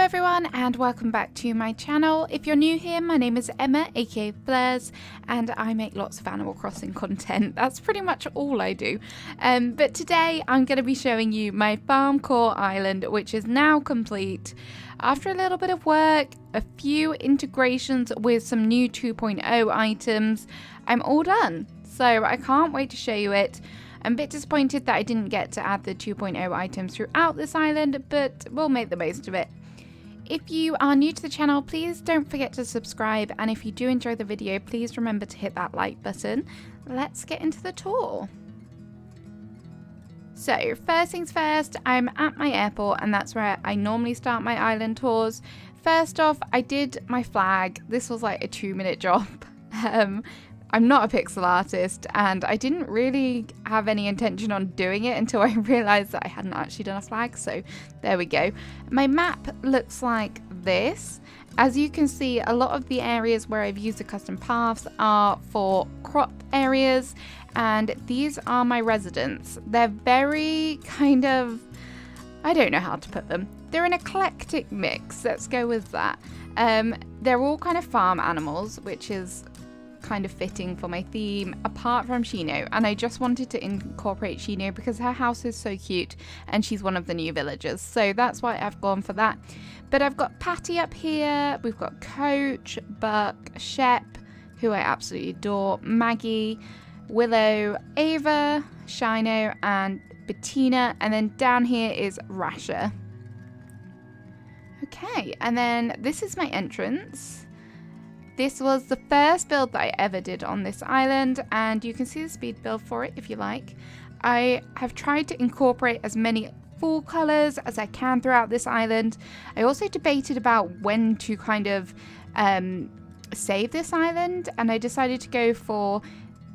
everyone and welcome back to my channel. If you're new here, my name is Emma, aka Flares, and I make lots of Animal Crossing content. That's pretty much all I do. But today I'm going to be showing you my Farmcore island, which is now complete. After a little bit of work, a few integrations with some new 2.0 items, I'm all done. So I can't wait to show you it. I'm a bit disappointed that I didn't get to add the 2.0 items throughout this island, but we'll make the most of it. If you are new to the channel, please don't forget to subscribe, and if you do enjoy the video, please remember to hit that like button. Let's get into the tour. So first things first, I'm at my airport, and that's where I normally start my island tours. First off, I did my flag. This was like a 2-minute job. I'm not a pixel artist, and I didn't really have any intention on doing it until I realized that I hadn't actually done a flag, so there we go. My map looks like this. As you can see, a lot of the areas where I've used the custom paths are for crop areas, and these are my residents. They're very kind of, I don't know how to put them. They're an eclectic mix, let's go with that. They're all kind of farm animals, which is kind of fitting for my theme, apart from Shino, and I just wanted to incorporate Shino because her house is so cute and she's one of the new villagers, so that's why I've gone for that. But I've got Patty up here, we've got Coach, Buck, Shep, who I absolutely adore, Maggie, Willow, Ava, Shino, and Bettina, and then down here is Rasher. Okay, and then this is my entrance. This was the first build that I ever did on this island, and you can see the speed build for it if you like. I have tried to incorporate as many full colours as I can throughout this island. I also debated about when to kind of save this island, and I decided to go for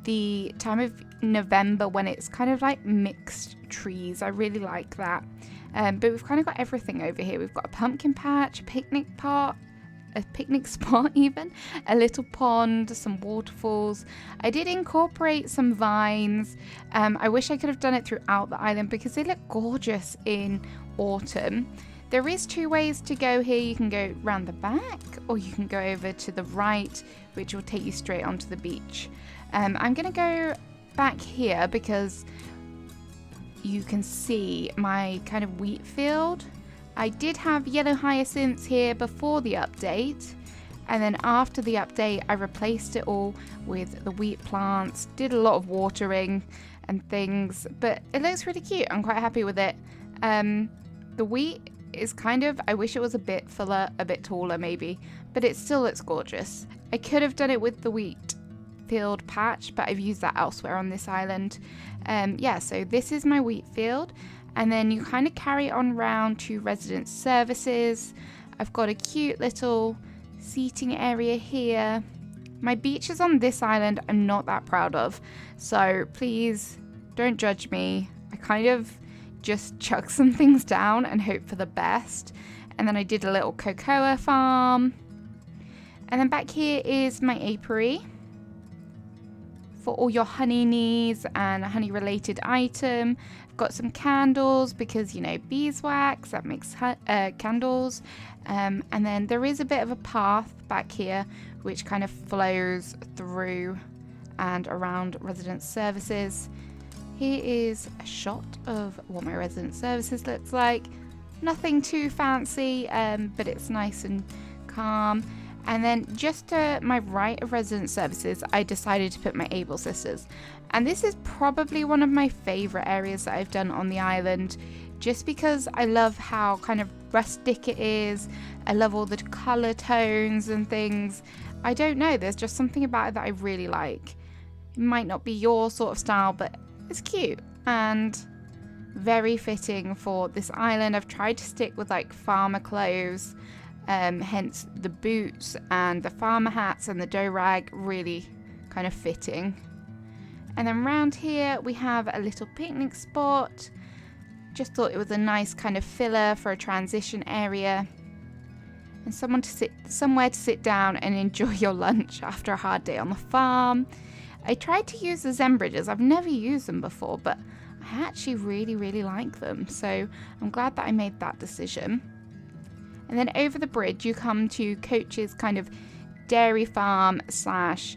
the time of November when it's kind of like mixed trees. I really like that. But we've kind of got everything over here. We've got a pumpkin patch, a picnic pot, a picnic spot even, a little pond, some waterfalls. I did incorporate some vines. I wish I could have done it throughout the island because they look gorgeous in autumn. There is 2 ways to go here. You can go round the back or you can go over to the right, which will take you straight onto the beach. I'm gonna go back here because you can see my kind of wheat field. I did have yellow hyacinths here before the update, and then after the update I replaced it all with the wheat plants, did a lot of watering and things, but it looks really cute. I'm quite happy with it. The wheat is kind of, I wish it was a bit fuller, a bit taller maybe, but it still looks gorgeous. I could have done it with the wheat field patch, but I've used that elsewhere on this island. Yeah, so this is my wheat field. And then you kind of carry on round to resident services. I've got a cute little seating area here. My beaches on this island I'm not that proud of, so please don't judge me. I kind of just chuck some things down and hope for the best. And then I did a little cocoa farm. And then back here is my apiary for all your honey needs and honey related item. I've got some candles because, you know, beeswax, that makes candles. And then there is a bit of a path back here which kind of flows through and around resident services. Here is a shot of what my resident services looks like. Nothing too fancy, but it's nice and calm. And then just to my right of resident services, I decided to put my Able sisters. And this is probably one of my favourite areas that I've done on the island, just because I love how kind of rustic it is. I love all the colour tones and things. I don't know, there's just something about it that I really like. It might not be your sort of style, but it's cute and very fitting for this island. I've tried to stick with like farmer clothes. Hence the boots and the farmer hats and the dough rag, really kind of fitting. And then round here we have a little picnic spot. Just thought it was a nice kind of filler for a transition area and somewhere to sit down and enjoy your lunch after a hard day on the farm. I tried to use the Zen Bridges. I've never used them before, but I actually really like them, so I'm glad that I made that decision. And then over the bridge you come to Coach's kind of dairy farm slash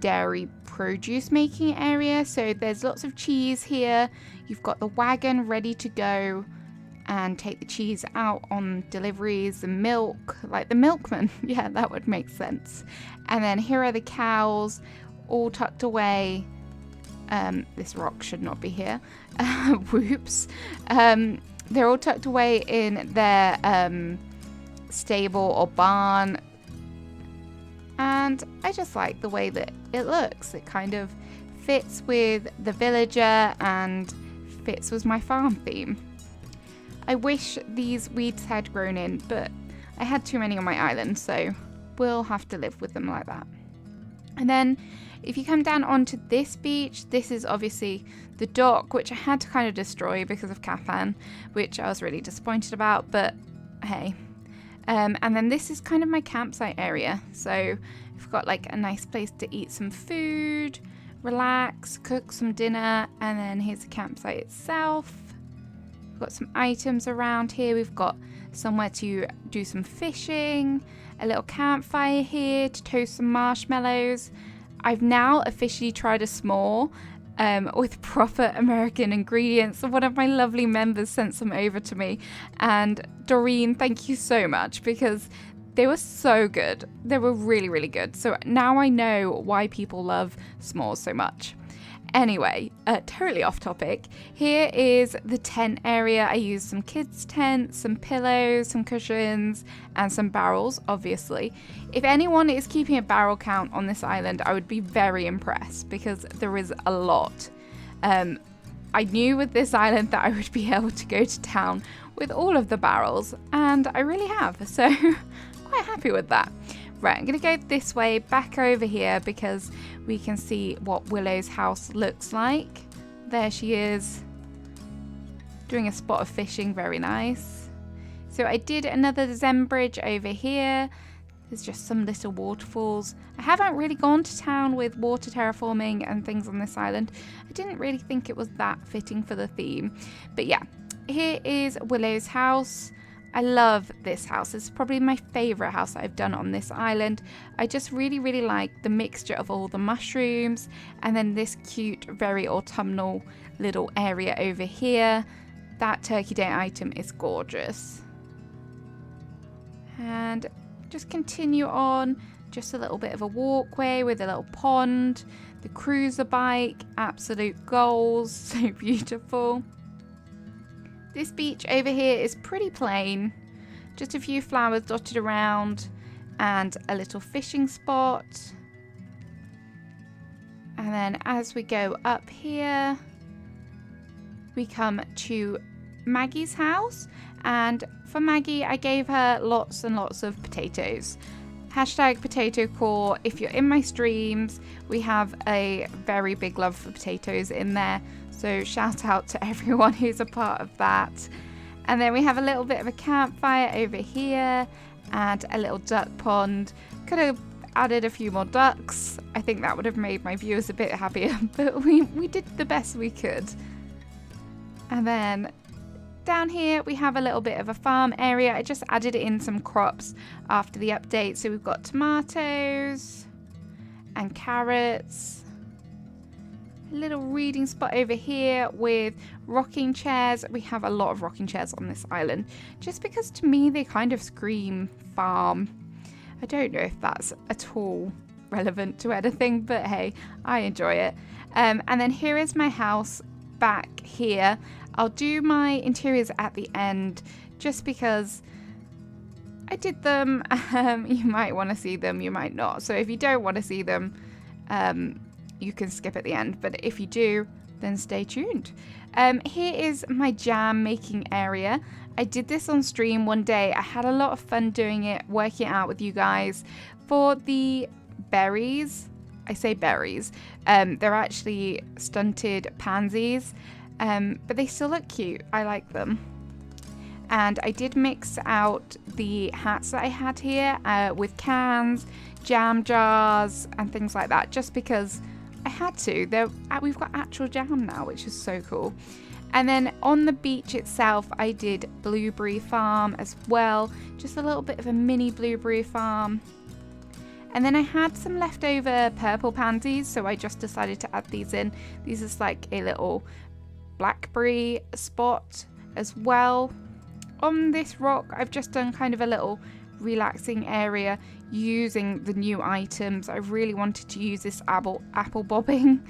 dairy produce making area. So there's lots of cheese here. You've got the wagon ready to go and take the cheese out on deliveries, the milk, like the milkman. Yeah, that would make sense. And then here are the cows all tucked away. This rock should not be here. Whoops. They're all tucked away in their stable or barn. And I just like the way that it looks. It kind of fits with the villager and fits with my farm theme. I wish these weeds had grown in, but I had too many on my island, so we'll have to live with them like that. And then if you come down onto this beach, this is obviously the dock, which I had to kind of destroy because of Cathan, which I was really disappointed about, but hey. And then this is kind of my campsite area. So we've got like a nice place to eat some food, relax, cook some dinner, and then here's the campsite itself. We've got some items around here. We've got somewhere to do some fishing, a little campfire here to toast some marshmallows. I've now officially tried a s'more with proper American ingredients. One of my lovely members sent some over to me, and Doreen, thank you so much, because they were so good. They were really, really good. So now I know why people love s'mores so much. Anyway, totally off topic. Here is the tent area. I used some kids' tents, some pillows, some cushions, and some barrels, obviously. If anyone is keeping a barrel count on this island, I would be very impressed, because there is a lot. I knew with this island that I would be able to go to town with all of the barrels, and I really have, so quite happy with that. Right, I'm going to go this way, back over here, because we can see what Willow's house looks like. There she is, doing a spot of fishing, very nice. So I did another Zen Bridge over here. There's just some little waterfalls. I haven't really gone to town with water terraforming and things on this island. I didn't really think it was that fitting for the theme. But yeah, here is Willow's house. I love this house. It's probably my favourite house that I've done on this island. I just really, really like the mixture of all the mushrooms and then this cute, very autumnal little area over here. That Turkey Day item is gorgeous. And just continue on, just a little bit of a walkway with a little pond. The cruiser bike, absolute goals, so beautiful. This beach over here is pretty plain, just a few flowers dotted around and a little fishing spot. And then as we go up here, we come to Maggie's house, and for Maggie I gave her lots and lots of potatoes. Hashtag potato core. If you're in my streams, we have a very big love for potatoes in there. So shout out to everyone who's a part of that. And then we have a little bit of a campfire over here and a little duck pond. Could have added a few more ducks. I think that would have made my viewers a bit happier, but we did the best we could. And then down here we have a little bit of a farm area. I just added in some crops after the update. So we've got tomatoes and carrots. A little reading spot over here with rocking chairs. We have a lot of rocking chairs on this island, just because to me they kind of scream farm. I don't know if that's at all relevant to anything, but hey, I enjoy it. And then here is my house back here. I'll do my interiors at the end just because I did them. You might want to see them, you might not. So if you don't want to see them, you can skip at the end, but if you do, then stay tuned. Here is my jam making area. I did this on stream one day. I had a lot of fun doing it, working it out with you guys. For the berries, I say berries, they're actually stunted pansies, but they still look cute. I like them. And I did mix out the hats that I had here with cans, jam jars, and things like that, just because I had to. We've got actual jam now, which is so cool. And then on the beach itself, I did blueberry farm as well. Just a little bit of a mini blueberry farm. And then I had some leftover purple pansies, so I just decided to add these in. These is like a little blackberry spot as well. On this rock, I've just done kind of a little relaxing area using the new items. I really wanted to use this apple bobbing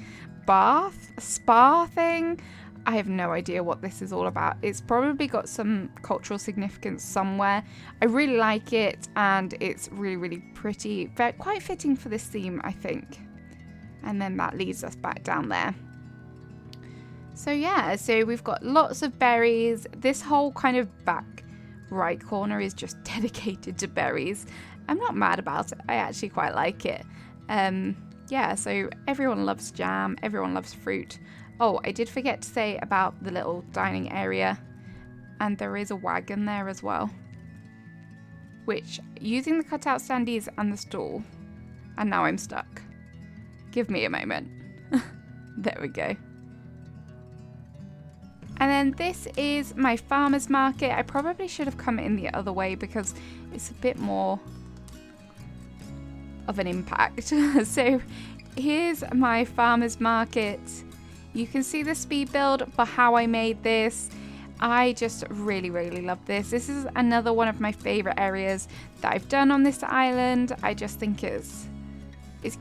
spa thing. I have no idea what this is all about. It's probably got some cultural significance somewhere. I really like it, and it's really, really pretty. Quite fitting for this theme, I think. And then that leads us back down there. So yeah, so we've got lots of berries. This whole kind of back right corner is just dedicated to berries. I'm not mad about it. I actually quite like it. Yeah, so everyone loves jam. Everyone loves fruit. Oh, I did forget to say about the little dining area, and there is a wagon there as well, which, using the cutout standees and the stool, and now I'm stuck. Give me a moment. There we go. And then this is my farmer's market. I probably should have come in the other way because it's a bit more of an impact. So here's my farmer's market. You can see the speed build for how I made this. I just really, really love this. This is another one of my favorite areas that I've done on this island. I just think it's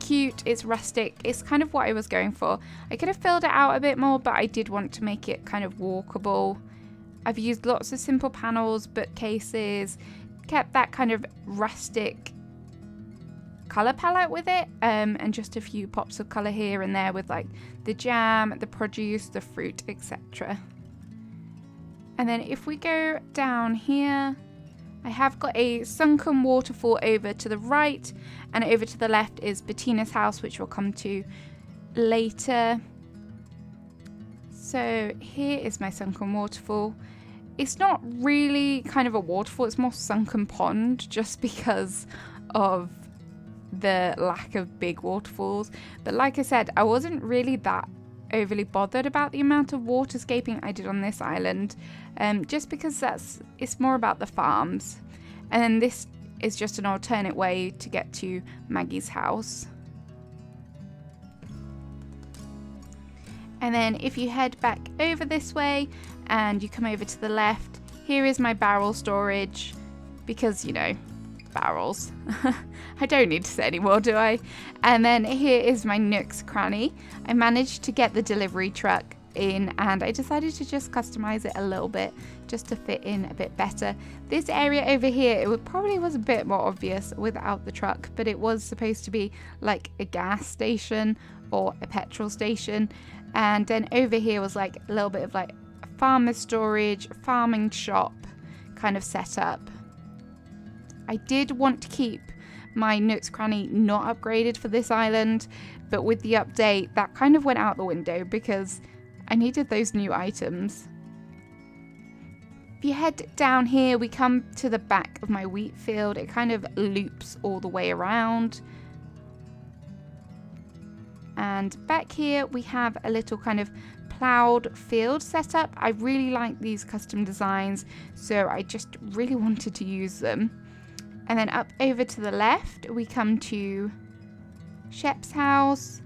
cute, it's rustic, it's kind of what I was going for. I could have filled it out a bit more, but I did want to make it kind of walkable. I've used lots of simple panels, bookcases, kept that kind of rustic colour palette with it, and just a few pops of colour here and there with like the jam, the produce, the fruit, etc. And then if we go down here, I have got a sunken waterfall over to the right, and over to the left is Bettina's house, which we'll come to later. So here is my sunken waterfall. It's not really kind of a waterfall, it's more sunken pond, just because of the lack of big waterfalls. But like I said, I wasn't really that overly bothered about the amount of waterscaping I did on this island, just because it's more about the farms. And then this is just an alternate way to get to Maggie's house. And then if you head back over this way and you come over to the left, here is my barrel storage, because, you know, barrels. I don't need to say anymore, do I? And then here is my Nook's cranny. I managed to get the delivery truck in, and I decided to just customize it a little bit just to fit in a bit better. This area over here, probably was a bit more obvious without the truck, but it was supposed to be like a gas station or a petrol station. And then over here was like a little bit of like a farmer's storage, farming shop kind of setup. I did want to keep my Nook's Cranny not upgraded for this island, but with the update, that kind of went out the window because I needed those new items. If you head down here, we come to the back of my wheat field. It kind of loops all the way around. And back here, we have a little kind of plowed field setup. I really like these custom designs, so I just really wanted to use them. And then up over to the left, we come to Shep's house.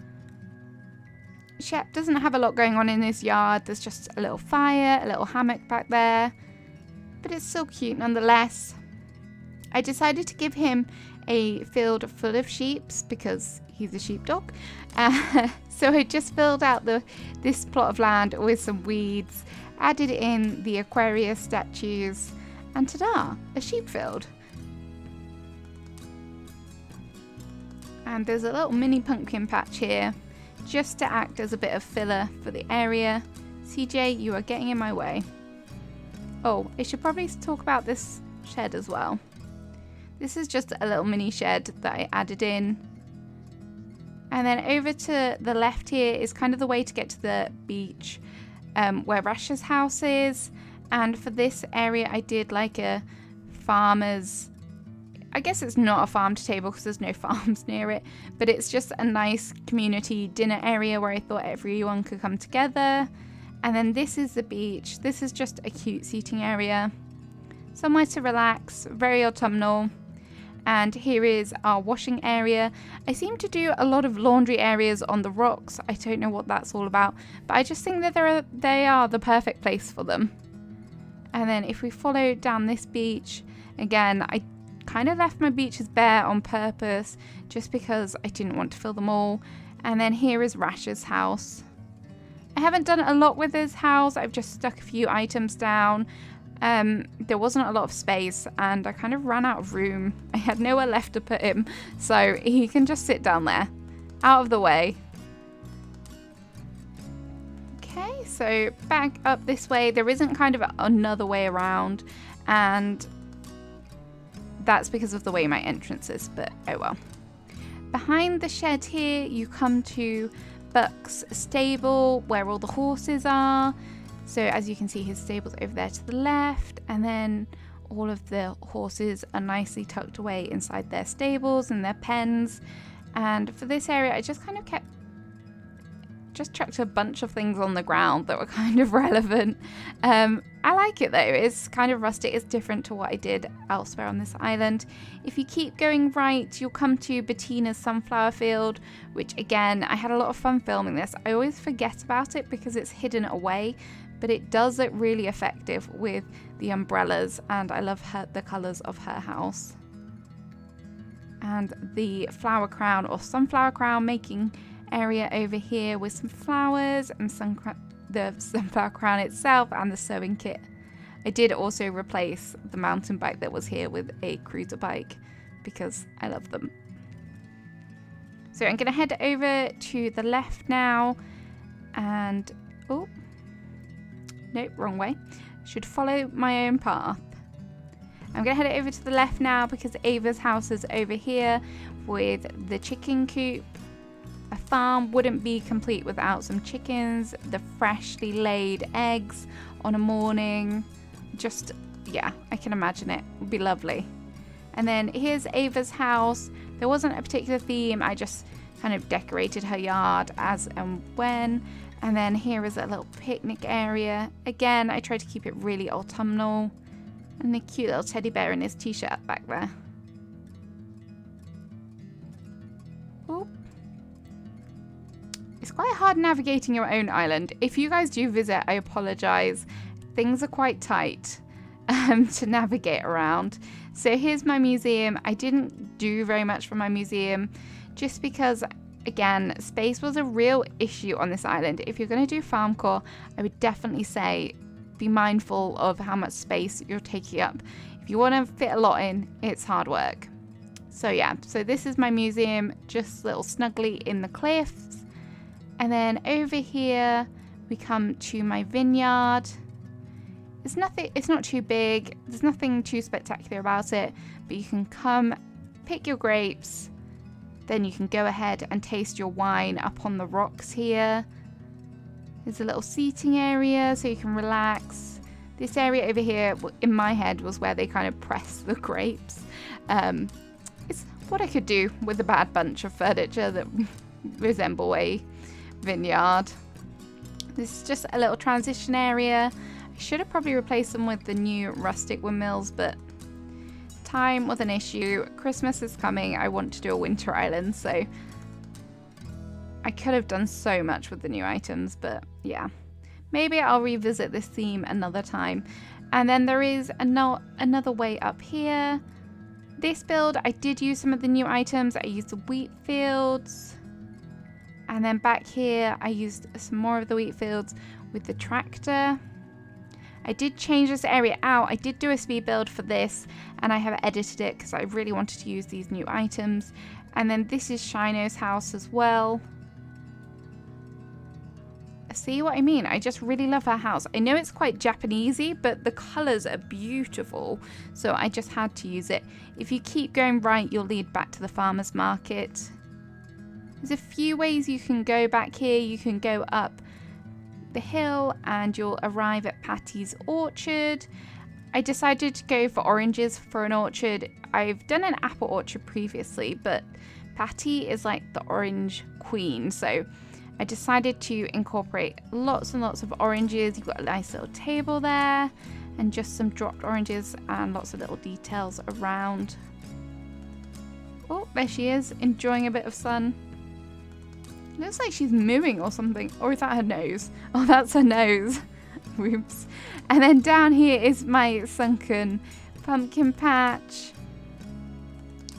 Shep doesn't have a lot going on in this yard. There's just a little fire, a little hammock back there, but it's still cute nonetheless. I decided to give him a field full of sheeps because he's a sheepdog. So I just filled out this plot of land with some weeds, added in the Aquarius statues, and ta-da, a sheep field. And there's a little mini pumpkin patch here, just to act as a bit of filler for the area. CJ, you are getting in my way. Oh, I should probably talk about this shed as well. This is just a little mini shed that I added in. And then over to the left here is kind of the way to get to the beach, where Rasha's house is. And for this area, I did like a farmer's, I guess it's not a farm to table because there's no farms near it, but it's just a nice community dinner area where I thought everyone could come together. And then this is the beach. This is just a cute seating area. Somewhere to relax, very autumnal. And here is our washing area. I seem to do a lot of laundry areas on the rocks. I don't know what that's all about, but I just think that they are the perfect place for them. And then if we follow down this beach, again, I kind of left my beaches bare on purpose just because I didn't want to fill them all. And then here is Rash's house. I haven't done a lot with his house. I've just stuck a few items down. There wasn't a lot of space and I kind of ran out of room. I had nowhere left to put him, so he can just sit down there, out of the way. Okay, so back up this way. There isn't kind of another way around, and that's because of the way my entrance is, but oh well. Behind the shed here, you come to Buck's stable where all the horses are. So as you can see, his stable's over there to the left, and then all of the horses are nicely tucked away inside their stables and their pens. And for this area, I just kind of chucked a bunch of things on the ground that were kind of relevant. I like it though. It's kind of rustic. It's different to what I did elsewhere on this island. If you keep going right, you'll come to Bettina's sunflower field, which again, I had a lot of fun filming this. I always forget about it because it's hidden away, but it does look really effective with the umbrellas, and I love the colours of her house. And the flower crown or sunflower crown making area over here with some flowers and the sunflower crown itself and the sewing kit. I did also replace the mountain bike that was here with a cruiser bike because I love them. So I'm going to head over to the left now, and oh nope, wrong way. Should follow my own path. I'm going to head over to the left now because Ava's house is over here with the chicken coop. A farm wouldn't be complete without some chickens, the freshly laid eggs on a morning. Just, yeah, I can imagine it. It would be lovely. And then here's Ava's house. There wasn't a particular theme. I just kind of decorated her yard as and when. And then here is a little picnic area. Again, I tried to keep it really autumnal. And a cute little teddy bear in his t-shirt back there. Oop. It's quite hard navigating your own island. If you guys do visit, I apologize. Things are quite tight to navigate around. So here's my museum. I didn't do very much for my museum just because, again, space was a real issue on this island. If you're going to do Farmcore, I would definitely say be mindful of how much space you're taking up. If you want to fit a lot in, it's hard work. So yeah, so this is my museum, just little snugly in the cliffs. And then over here, we come to my vineyard. It's not too big. There's nothing too spectacular about it, but you can come pick your grapes. Then you can go ahead and taste your wine up on the rocks here. There's a little seating area so you can relax. This area over here, in my head, was where they kind of press the grapes. It's what I could do with a bad bunch of furniture that resemble a vineyard. This is just a little transition area. I should have probably replaced them with the new rustic windmills, but time was an issue. Christmas is coming. I want to do a winter island, so I could have done so much with the new items, but yeah, maybe I'll revisit this theme another time. And then there is another way up here. This build, I did use some of the new items. I used the wheat fields. And then back here, I used some more of the wheat fields with the tractor. I did change this area out. I did do a speed build for this, and I have edited it because I really wanted to use these new items. And then this is Shino's house as well. See what I mean? I just really love her house. I know it's quite Japanesey, but the colours are beautiful, so I just had to use it. If you keep going right, you'll lead back to the farmer's market. There's a few ways you can go back here. You can go up the hill and you'll arrive at Patty's orchard. I decided to go for oranges for an orchard. I've done an apple orchard previously, but Patty is like the orange queen, so I decided to incorporate lots and lots of oranges. You've got a nice little table there and just some dropped oranges and lots of little details around. Oh, there she is, enjoying a bit of sun. Looks like she's mooing or something. Or is that her nose? Oh, that's her nose. Oops. And then down here is my sunken pumpkin patch.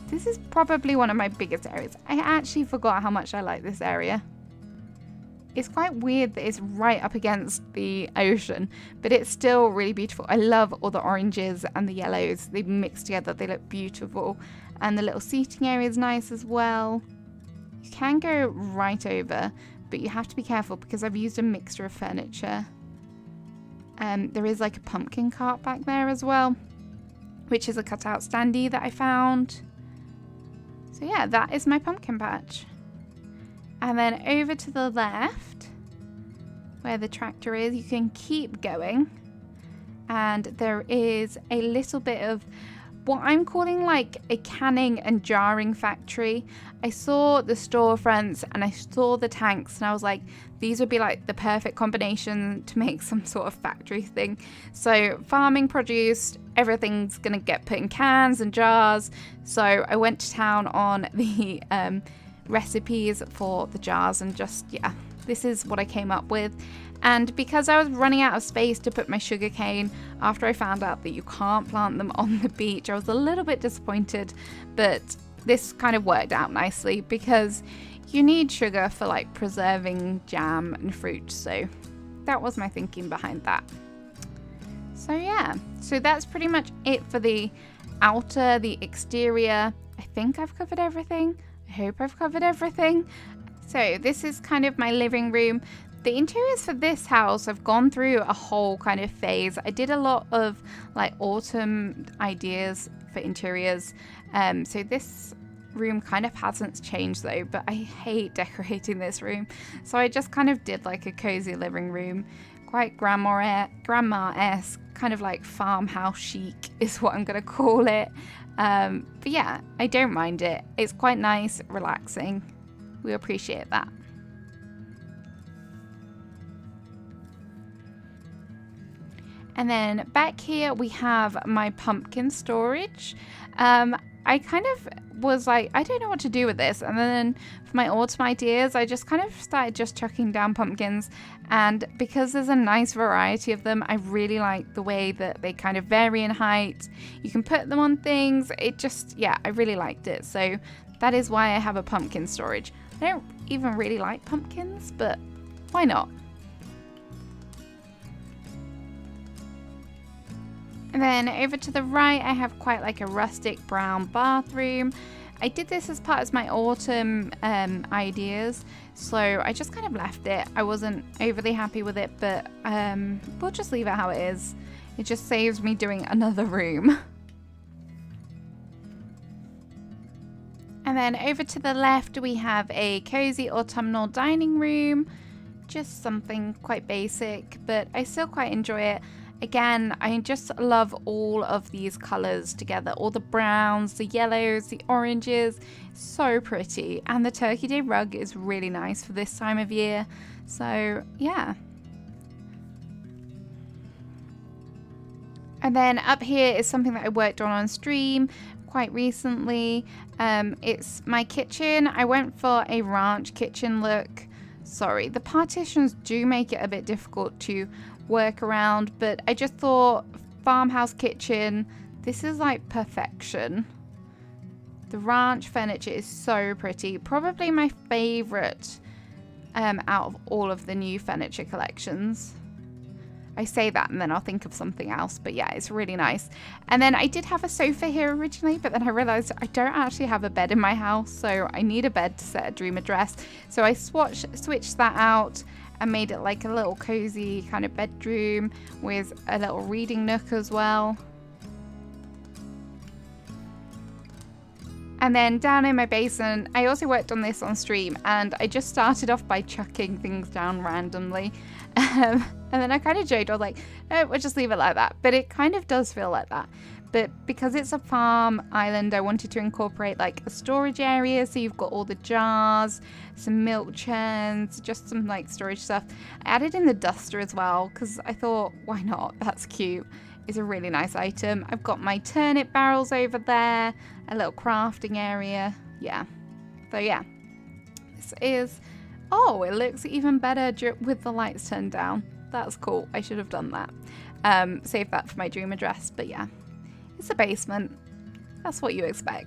This is probably one of my biggest areas. I actually forgot how much I like this area. It's quite weird that it's right up against the ocean, but it's still really beautiful. I love all the oranges and the yellows. They mix together, they look beautiful. And the little seating area is nice as well. You can go right over, but you have to be careful because I've used a mixture of furniture. There is like a pumpkin cart back there as well, which is a cutout standee that I found. So yeah, that is my pumpkin patch. And then over to the left, where the tractor is, you can keep going. And there is a little bit of what I'm calling like a canning and jarring factory. I saw the storefronts and I saw the tanks and I was like, these would be like the perfect combination to make some sort of factory thing. So farming produce, everything's gonna get put in cans and jars. So I went to town on the recipes for the jars and just, yeah, this is what I came up with. And because I was running out of space to put my sugarcane after I found out that you can't plant them on the beach, I was a little bit disappointed, but this kind of worked out nicely because you need sugar for like preserving jam and fruit. So that was my thinking behind that. So yeah, so that's pretty much it for the outer, the exterior. I think I've covered everything. I hope I've covered everything. So this is kind of my living room. The interiors for this house have gone through a whole kind of phase. I did a lot of like autumn ideas for interiors. So this room kind of hasn't changed though, but I hate decorating this room. So I just kind of did like a cozy living room, quite grandma-esque, kind of like farmhouse chic is what I'm gonna call it. But yeah, I don't mind it. It's quite nice, relaxing. We appreciate that. And then back here we have my pumpkin storage. I kind of was like, I don't know what to do with this. And then for my autumn ideas, I just kind of started just chucking down pumpkins. And because there's a nice variety of them, I really like the way that they kind of vary in height. You can put them on things. It just, yeah, I really liked it. So that is why I have a pumpkin storage. I don't even really like pumpkins, but why not? And then over to the right, I have quite like a rustic brown bathroom. I did this as part of my autumn ideas, so I just kind of left it. I wasn't overly happy with it, but we'll just leave it how it is. It just saves me doing another room. And then over to the left, we have a cozy autumnal dining room. Just something quite basic, but I still quite enjoy it. Again, I just love all of these colours together. All the browns, the yellows, the oranges. So pretty. And the Turkey Day rug is really nice for this time of year. So, yeah. And then up here is something that I worked on stream quite recently. It's my kitchen. I went for a ranch kitchen look. Sorry, the partitions do make it a bit difficult to work around, but I just thought farmhouse kitchen, this is like perfection. The ranch furniture is so pretty, probably my favorite out of all of the new furniture collections. I say that and then I'll think of something else, but yeah, it's really nice. And then I did have a sofa here originally, but then I realized I don't actually have a bed in my house, so I need a bed to set a dream address. So I switched that out and made it like a little cozy kind of bedroom with a little reading nook as well. And then down in my basement, I also worked on this on stream, and I just started off by chucking things down randomly. And then I kind of joked, I was like, no, we'll just leave it like that. But it kind of does feel like that. But because it's a farm island, I wanted to incorporate like a storage area. So you've got all the jars, some milk churns, just some like storage stuff. I added in the duster as well because I thought, why not? That's cute. It's a really nice item. I've got my turnip barrels over there, a little crafting area. Yeah. So yeah, this is, oh, it looks even better with the lights turned down. That's cool. I should have done that. Save that for my dream address. But yeah, it's a basement. That's what you expect.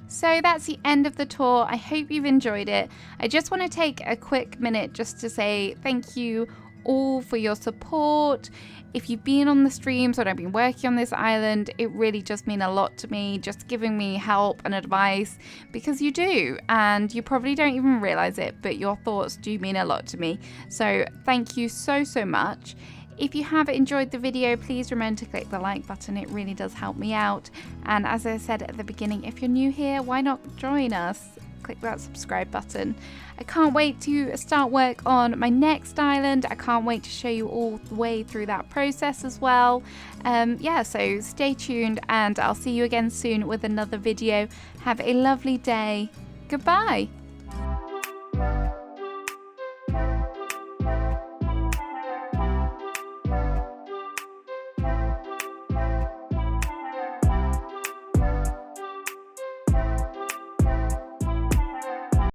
So that's the end of the tour. I hope you've enjoyed it. I just want to take a quick minute just to say thank you all for your support. If you've been on the streams when I've been working on this island, it really just means a lot to me, just giving me help and advice, because you do, and you probably don't even realize it, but your thoughts do mean a lot to me. So thank you so much. If you have enjoyed the video, please remember to click the like button. It really does help me out. And as I said at the beginning, if you're new here, why not join us? Click that subscribe button. I can't wait to start work on my next island. I can't wait to show you all the way through that process as well. Yeah, so stay tuned and I'll see you again soon with another video. Have a lovely day. Goodbye.